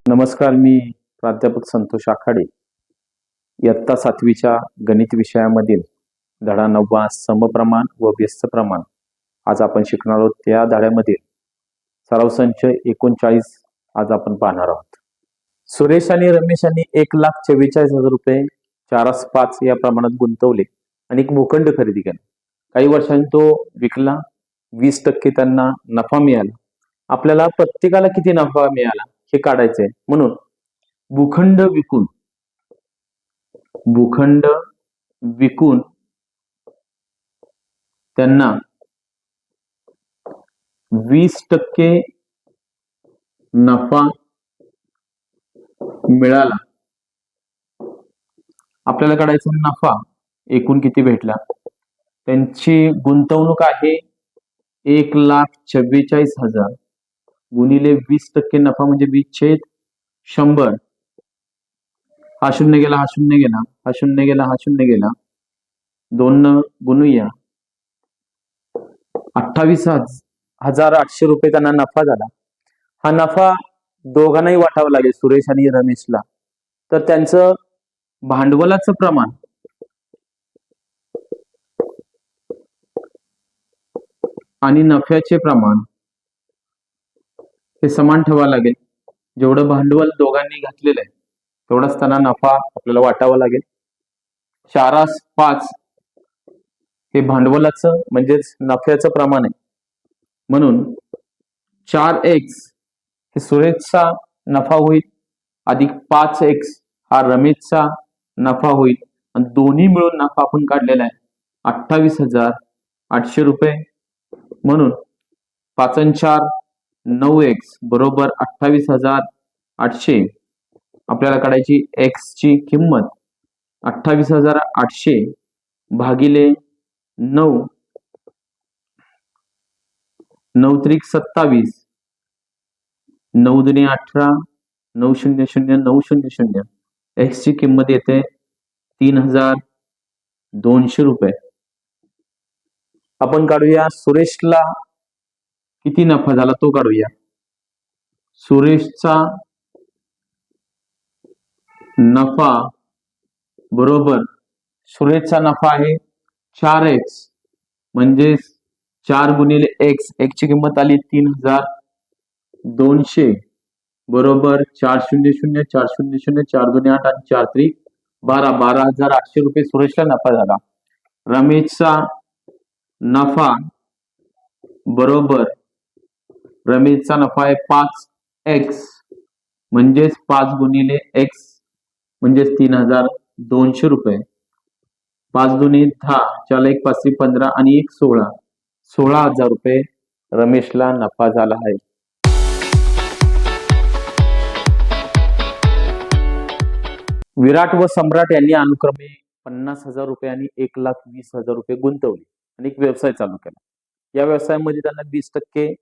नमस्कार, मी प्राध्यापक संतोष आखाडे. इयत्ता 7वीच्या गणित विषयामधील धडा 9 समप्रमाण व व्यस्त प्रमाण आज आपण शिकणार आहोत. त्या धड्यामध्ये सराव संच 39 आज आपण पाहणार आहोत. सुरेश आणि रमेश यांनी 1,44,000 रुपये 4/5 या प्रमाणात गुंतवले आणि एक भूखंड खरेदी केला. काही वर्षांनी तो विकला. 20% त्यांना नफा मिळाला. आपल्याला प्रत्येकाला किती नफा मिळाला हे काढायचंय. म्हणून भूखंड विकून त्यांना 20% नफा मिळाला. आपल्याला काढायचा नफा एकूण किती भेटला. त्यांची गुंतवणूक आहे 1,44,000 गुणिले 20% नफा म्हणजे 20/100. हा शून्य गेला, हा शून्य गेला, हा शून्य गेला, हा शून्य गेला. 2 गुणूया 28,800 रुपये त्यांना नफा झाला. हा नफा दोघांनाही वाटावा लागेल, सुरेश आणि रमेशला. तर त्यांचं भांडवलाचं प्रमाण आणि नफ्याचे प्रमाण हे समान ठेवावं लागेल. जेवढं भांडवल दोघांनी घातलेलं आहे तेवढाच त्यांना नफा आपल्याला वाटावा लागेल. 4/5 हे भांडवलाचं म्हणजेच नफ्याचं प्रमाण आहे. म्हणून 4x हे सुरेशचा नफा होईल अधिक 5x हा रमेशचा नफा होईल. आणि दोन्ही मिळून नफा आपण काढलेला आहे 28,800 रुपये. म्हणून 5 आणि 4 9x बरोबर 28,800. आपल्याला काढायची x ची किंमत 28,800 भागिले 9 9 त्रिक 27 9 दुने 18 9 0 0 9 0 0. x ची किंमत येते 3,200 रुपये. आपण काढूया सुरेशला किती नफा झाला तो काढूया. सुरेशचा नफा बरोबर सुरेशचा नफा आहे 4x म्हणजे 4 गुणिले x ची किंमत आली 3,200 बरोबर 4 0 0 4 0 0 4 दुने 8 आणि 4 त्रिक 12 12,800 रुपये सुरेशला नफा झाला. रमेशचा नफा बरोबर रमेशचा नफा आहे 5x म्हणजेच 5 गुणिले x म्हणजेच 3,200 रुपये. 5 दुने 10 4 1 5 15 आणि 1 16 16,000 रुपये रमेशला नफा झाला आहे. विराट व सम्राट यांनी अनुक्रमे 50,000 रुपये आणि 1,20,000 रुपये गुंतवले आणि एक व्यवसाय चालू केला. या व्यवसायामध्ये त्यांना 20%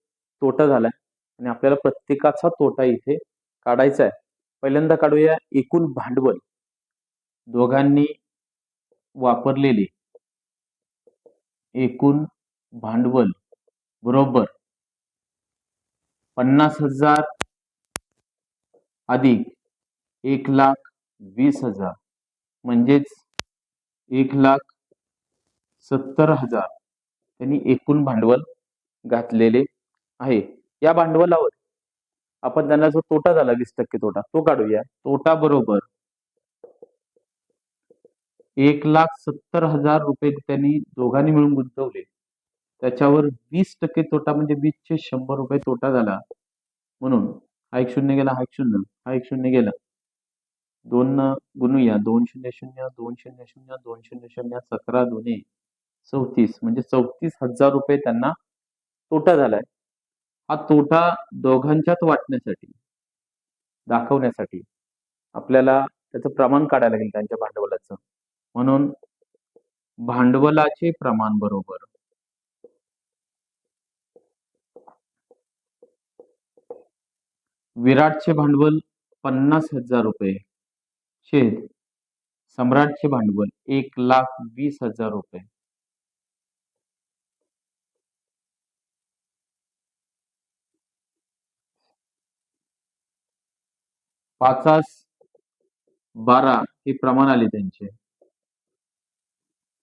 तोटा झालाय आणि आपल्याला प्रत्येकाचा तोटा इथे काढायचा आहे. पहिल्यांदा काढूया एकूण भांडवल. दोघांनी वापरलेले एकूण भांडवल बरोबर 50,000 अधिक 1,20,000 म्हणजेच 1,70,000 त्यांनी एकूण भांडवल घातलेले आहे. या भांडवलावर आपण त्यांना जो तोटा झाला 20% तोटा तो काढूया. तोटा बरोबर 1,70,000 रुपये त्यांनी दोघांनी मिळून गुंतवले. त्याच्यावर 20% तोटा म्हणजे 20/100 रुपये तोटा झाला. म्हणून हा एक शून्य गेला, हा एक शून्य, हा एक शून्य गेला. 2 गुणूया 2 0 0 2 0 0 2 0 0 17 दुने 34 म्हणजे 34,000 रुपये त्यांना तोटा झालाय. हा तोटा दोघांच्यात वाटण्यासाठी दाखवण्यासाठी आपल्याला त्याचं प्रमाण काढायला लागेल त्यांच्या भांडवलाचं. म्हणून भांडवलाचे प्रमाण बरोबर विराटचे भांडवल 50,000 रुपये छेद सम्राटचे भांडवल 1,20,000 रुपये. 5 12 हे प्रमाण आले त्यांचे.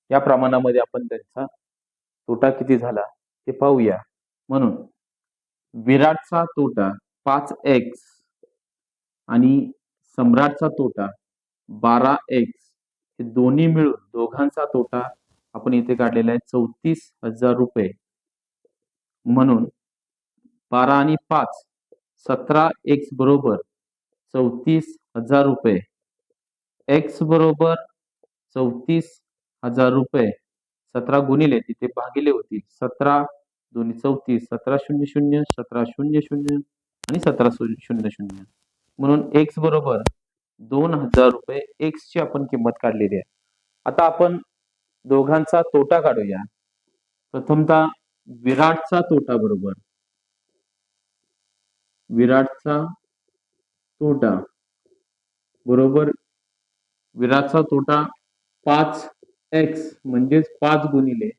या प्रमाणामध्ये आपण त्यांचा तोटा किती झाला ते पाहूया. म्हणून विराटचा तोटा 5x आणि सम्राटचा तोटा 12x, हे दोन्ही मिळून दोघांचा तोटा आपण इथे काढलेला आहे 34,000 रुपये. म्हणून 12 आणि 5 17x बरोबर 34,000 रुपये. x बरोबर 34,000 रुपये. 17 गुणिले तिथे भागिले होतील. 17 दोन्ही 34, 17 शून्य शून्य, 17 शून्य शून्य आणि 17 शून्य शून्य. म्हणून x बरोबर 2,000 रुपये x ची आपण किंमत काढलेली आहे. आता आपण दोघांचा तोटा काढूया. प्रथमतः विराटचा तोटा बरोबर विराटचा तोटा बरोबर विराटचा तोटा 5x म्हणजेच 5 गुणिले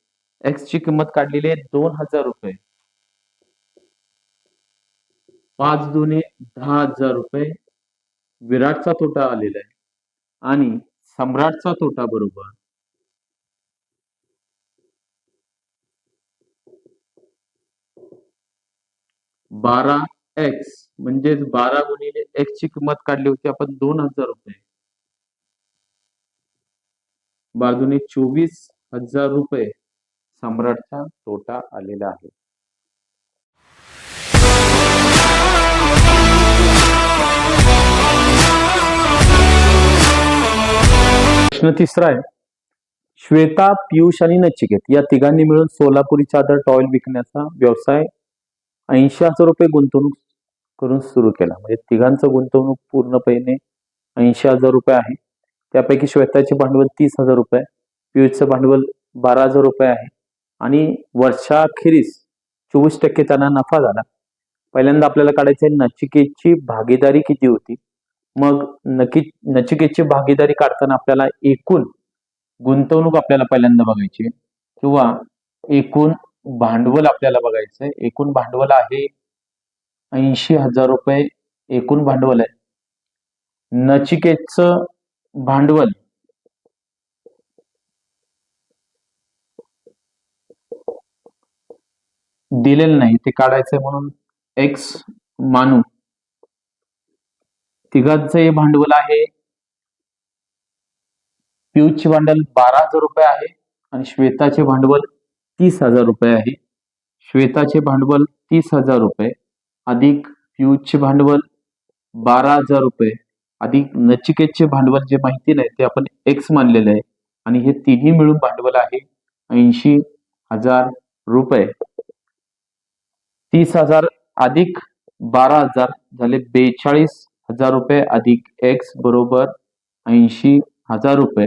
x ची किंमत काढलेली आहे 2,000 रुपये. 5 दुने 10,000 रुपये विराटचा तोटा आलेला आहे. आणि सम्राटचा तोटा बरोबर 12x म्हणजेच 12 गुणिले x ची किंमत काढली होती आपण 2,000 रुपये. 12 दुने 24,000 रुपये सम्राटचा तोटा आलेला आहे. प्रश्न तिसरा आहे. श्वेता, पियुष आणि नचिकेत या तिघांनी मिळून सोलापुरी चादर टॉवेल विकण्याचा व्यवसाय 80,000 रुपये गुंतवणूक करून सुरू केला. म्हणजे तिघांचं गुंतवणूक पूर्णपणे 80,000 रुपये आहे. त्यापैकी श्वेताचे भांडवल 30,000 रुपये, पियुषचं भांडवल 12,000 रुपये आहे आणि वर्षाखेरीस 24% त्यांना नफा झाला. पहिल्यांदा आपल्याला काढायचं आहे नचिकेतची भागीदारी किती होती. मग नचिकेतची भागीदारी काढताना आपल्याला एकूण गुंतवणूक आपल्याला पहिल्यांदा बघायची किंवा एकूण भांडवल आपल्याला बघायचंय. एकूण भांडवल आहे 80,000 रुपये एकूण भांडवल आहे. नचिकेतचं भांडवल दिलेलं नाही, ते काढायचंय म्हणून x मानू. तिघांचं हे भांडवल आहे. पियुषचे भांडवल 12,000 रुपये आहे आणि श्वेताचे भांडवल 30,000 रुपये आहे. श्वेताचे भांडवल 30,000 रुपये अधिक पियुषचे भांडवल 12,000 रुपये अधिक नचिकेतचे भांडवल जे माहिती नाही ते आपण x मानलेलं आहे आणि हे तिन्ही मिळून भांडवल आहे 80,000 रुपये. 30,000 अधिक 12,000 झाले 42,000 रुपये अधिक x बरोबर 80,000 रुपये.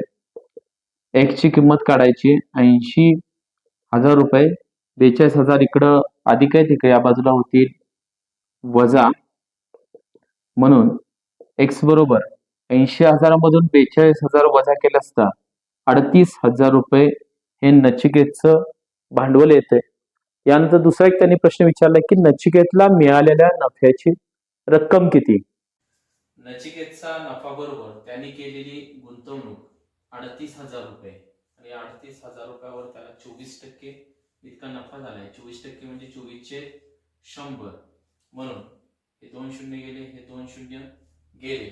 x ची किंमत काढायची 80,000 रुपये. 42,000 इकडं अधिक आहे, तिकडे या बाजूला होतील वजा. म्हणून x बरोबर 80,000 मधून 42,000 वजा केलं असता 38,000 रुपये हे नचिकेतचं भांडवल येते. यानंतर दुसरा एक त्यांनी प्रश्न विचारला की नचिकेतला मिळालेल्या नफ्याची रक्कम किती. नचिकेतचा नफा बरोबर त्यांनी केलेली गुंतवणूक 38,000 रुपये आणि 38,000 रुपयावर त्याला 24% इतका नफा झालाय. 24% म्हणजे 24/100. म्हणून हे 2 शून्य गेले, हे 2 शून्य गेले.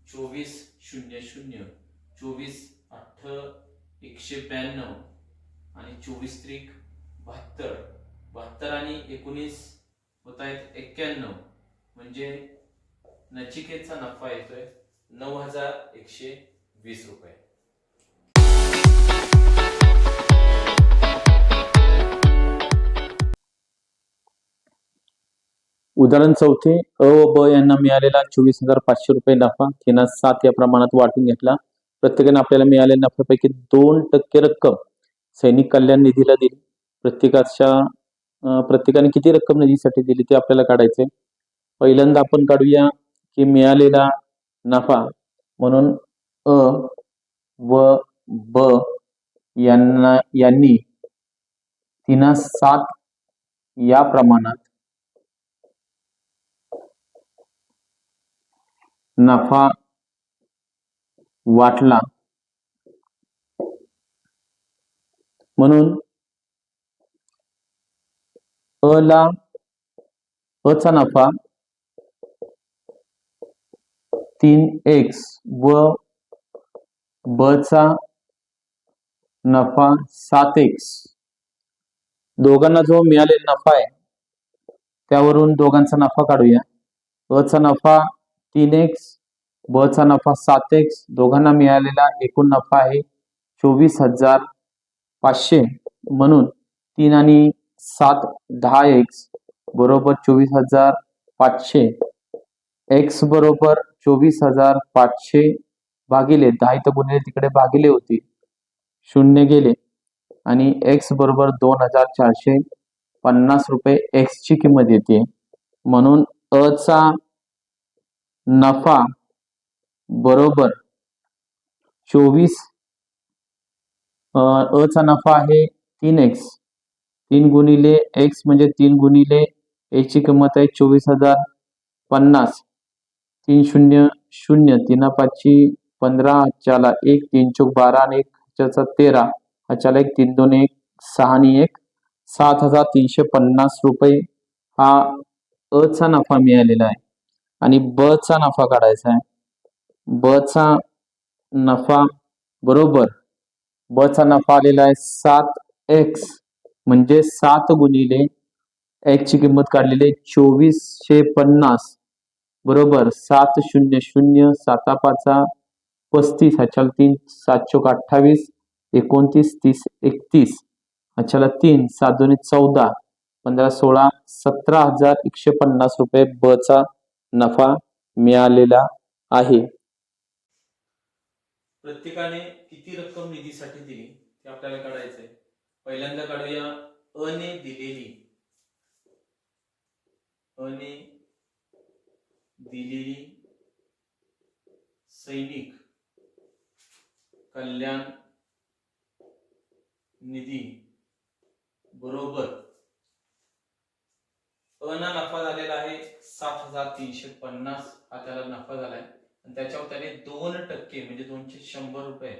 24 शून्य शून्य 24 8 192 आणि 24 त्रिक 72. 72 आणि 19 होत आहेत 91. म्हणजे नचिकेतचा नफा येतोय 9,120 रुपये. उदाहरण चौथे. अ व ब यांना मिळालेला 24,500 रुपये नफा तिनं 7 या प्रमाणात वाटून घेतला. प्रत्येकाने आपल्याला मिळालेल्या नफ्यापैकी 2% रक्कम सैनिक कल्याण निधीला दिली. प्रत्येकाने किती रक्कम निधीसाठी दिली ते आपल्याला काढायचे. पहिल्यांदा आपण काढूया की मिळालेला नफा म्हणून अ व ब यांनी 3/7 या प्रमाणात नफा वाटला म्हणून अचा नफा 3x व बचा नफा 7x. दोघांना जो मिळालेला नफा आहे त्यावरून दोघांचा नफा काढूया. अचा नफा 3x, बचा नफा 7x. दोघांना मिळालेला एकूण नफा आहे 24,500. म्हणून 3 आणि 7 10x बरोबर 24,500. x बरोबर 24,500 भागिले 10 इथं गुणिले तिकडे भागिले होती, शून्य गेले आणि x बरोबर 2,450 रुपये x ची किंमत येते. म्हणून अचा नफा बरोबर 24 अचा नफा आहे 3x. 3 गुणिले x म्हणजे 3 गुणिले x ची किंमत आहे 24,050. 3 0 0, 3 5 15, हातच्याला 1, 3 चौक 12 आणि 1 हातच्याचा 13, हातच्याला 1, 3 2 1 6 आणि 1 7,350 रुपये हा अचा नफा मिळालेला आहे. आणि बचा नफा काढायचा आहे. बचा नफा बरोबर बचा नफा आलेला आहे 7x म्हणजे 7 गुणिले x ची किंमत काढलेली आहे 2450 बरोबर 7 0 0, 7 5 35, हातच्याला 3 7 चौक 28, 29 30 31, हातच्याला 3 7 2 14, 15 16 17,150 रुपये बचा नफा मिळालेला आहे. प्रत्येकाने किती रक्कम निधीसाठी दिली ते आपल्याला काढायचंय. पहिल्यांदा काढूया अने दिलेली सैनिक कल्याण निधी बरोबर अना नफा झालेला आहे 7,350. हा त्याला नफा झालाय आणि त्याच्यावर त्याने 2% म्हणजे 200 रुपये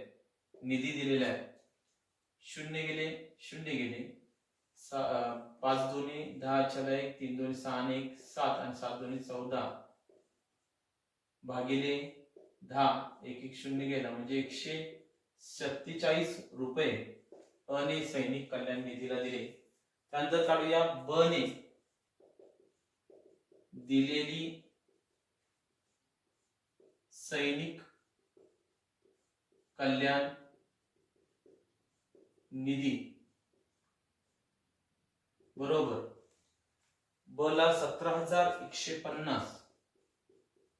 निधी दिलेला आहे. शून्य गेले 5 दोन्ही 10 च्याला 1, 3 दोन्ही 6 आणि 1 7 आणि 7 दोन्ही 14 भागिले 10, 1 1 शून्य गेला म्हणजे 147 रुपये अने सैनिक कल्याण निधीला दिले. त्यानंतर काढूया बने दिलेली सैनिक कल्याण निधी बरोबर बला 17,150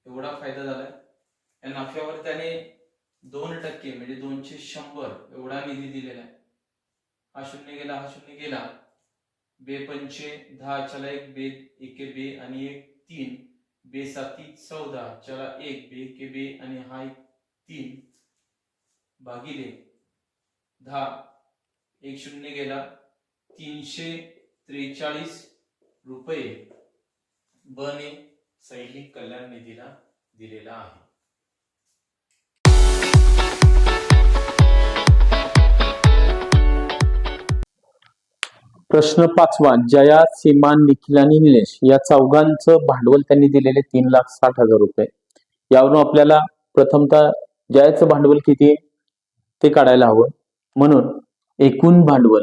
एवढा फायदा झालाय. या नफ्यावर त्याने 2% म्हणजे 200 एवढा निधी दिलेला आहे. हा शून्य गेला, हा शून्य गेला. बे 5 10 च्याला 1, बे 1 बे आणि 1 3, बे 7 14 च्याला 1, बे 1 बे आणि हा 3 भागिले 10, 1 शून्य गेला 343 रुपये बने सैनिक कल्याण निधीला दिलेला आहे. प्रश्न 5वा. जया, सीमा, निखिल आणि निलेश या चौघांचं भांडवल त्यांनी दिलेले 3,60,000 रुपये. यावरून आपल्याला प्रथमतः जयाचं भांडवल किती ते काढायला हवं. म्हणून एकूण भांडवल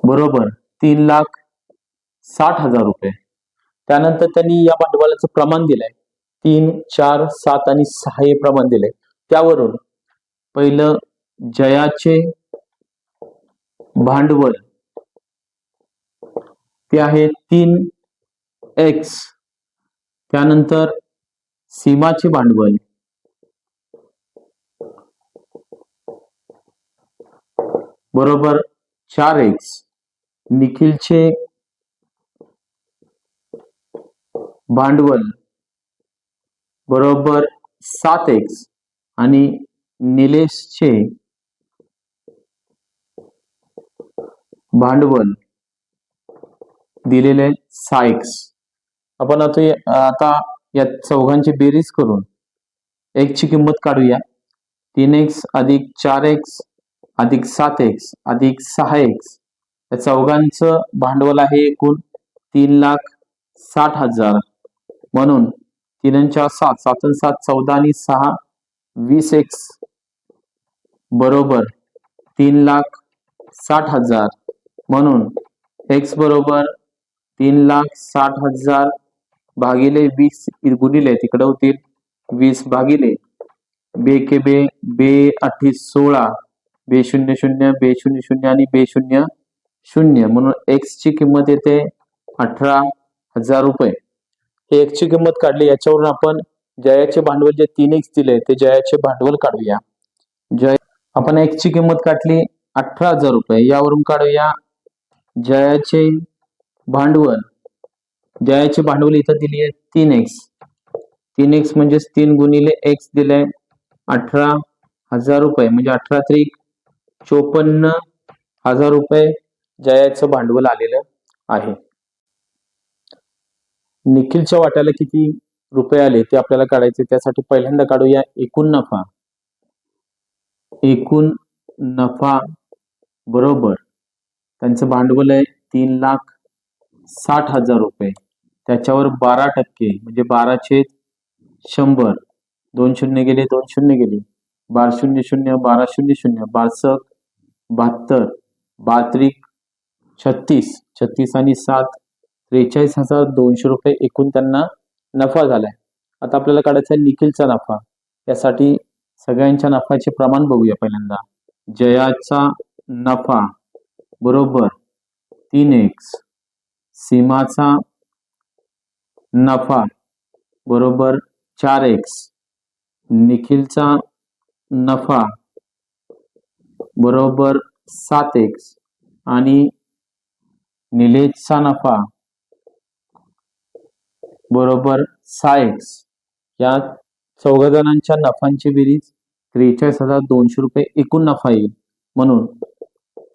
बरोबर 3,60,000 रुपये. त्यानंतर त्यांनी या भांडवलाचं प्रमाण दिलंय 3 4 7 आणि 6 हे प्रमाण दिलंय. त्यावरून पहिलं जयाचे भांडवल ते आहे 3x. त्यानंतर सीमाचे भांडवल बरोबर 4x. निखिलचे भांडवल बरोबर 7x आणि निलेशचे भांडवल दिलेले 6x. आपण आता या चौघांची बेरीज करून x ची किंमत काढूया. 3x अधिक 4x अधिक 7x अधिक 6x. या चौघांचं भांडवल आहे एकूण 3,60,000. म्हणून 3 आणि 4 7, 7 आणि 7 14 आणि 6 20x बरोबर 3,60,000. म्हणून x बरोबर 3,60,000 भागिले 20 गुणिले तिकडे होतील 20 भागिले बे के बे बे 28 16 बे 00 बे 00 आणि बे 00. म्हणून x ची किंमत येते 18,000 रुपये. हे x ची किंमत काढली. याच्यावरून आपण जयाचे भांडवल जे 3x दिले ते जयाचे भांडवल काढूया. आपण x ची किंमत काढली 18,000 रुपये. यावरून काढूया जयाचे भांडवल. जयाचे भांडवल इथं दिली आहे 3x. 3x म्हणजे 3 गुणिले x दिले 18,000 रुपये म्हणजे 18 त्रिक 54,000 रुपये जयाचं भांडवल आलेलं आहे. निखिलच्या वाट्याला किती रुपये आले ते आपल्याला काढायचे. त्यासाठी पहिल्यांदा काढूया एकूण नफा. एकूण नफा बरोबर त्यांचं भांडवल आहे 3,60,000 रुपये. त्याच्यावर 12% म्हणजे 12/100. 2 शून्य गेले 2 शून्य गेले 12 शून्य शून्य 12 शून्य शून्य 12 72 12 36 36 आणि 7 43,200 रुपये एकूण त्यांना नफा झालाय. आता आपल्याला काढायचा आहे निखिलचा नफा. यासाठी सगळ्यांच्या नफ्याचे प्रमाण बघूया. पहिल्यांदा जयाचा नफा बरोबर 3x. सीमाचा नफा बरोबर 4x. निखिलचा नफा बरोबर 7x आणि निलेशचा नफा बरोबर 6x. या चौघजणांच्या नफांची बेरीज 43,200 रुपये एकूण नफा येईल. म्हणून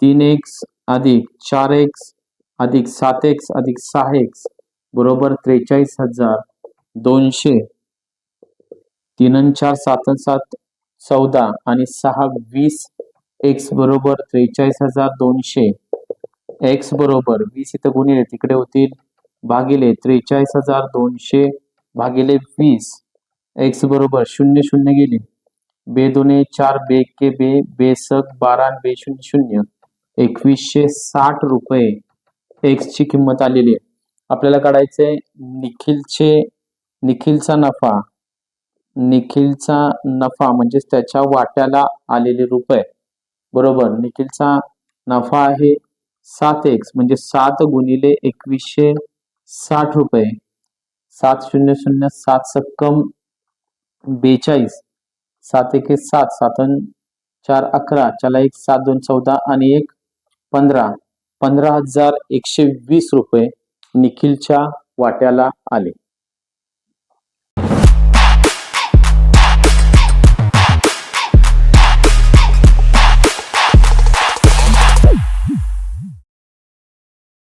3x अधिक 4x अधिक 7x अधिक 6x बरोबर 43,200. 3 आणि 4 7 आणि 7 14 आणि 6 20 x बरोबर 43,200. x बरोबर 20 इथं गुणिले तिकडे होतील भागिले 43,200 भागिले 20. x बरोबर 0 0 गेले बे 2 4 बे के बे बे सक 12 आणि बे 00 2160 रुपये x ची किंमत आलेली आहे. आपल्याला काढायचे निखिलचा नफा. निखिलचा नफा म्हणजेच त्याच्या वाट्याला आलेले रुपये बरोबर निखिलचा नफा आहे 7x म्हणजे 7 गुणिले 2160 रुपये. 7 0 0 7 सक्कम 42 7 1 7 7 4 11 चला 1 7 2 14 आणि 1 15 15,120 रुपये निखिलच्या वाट्याला आले.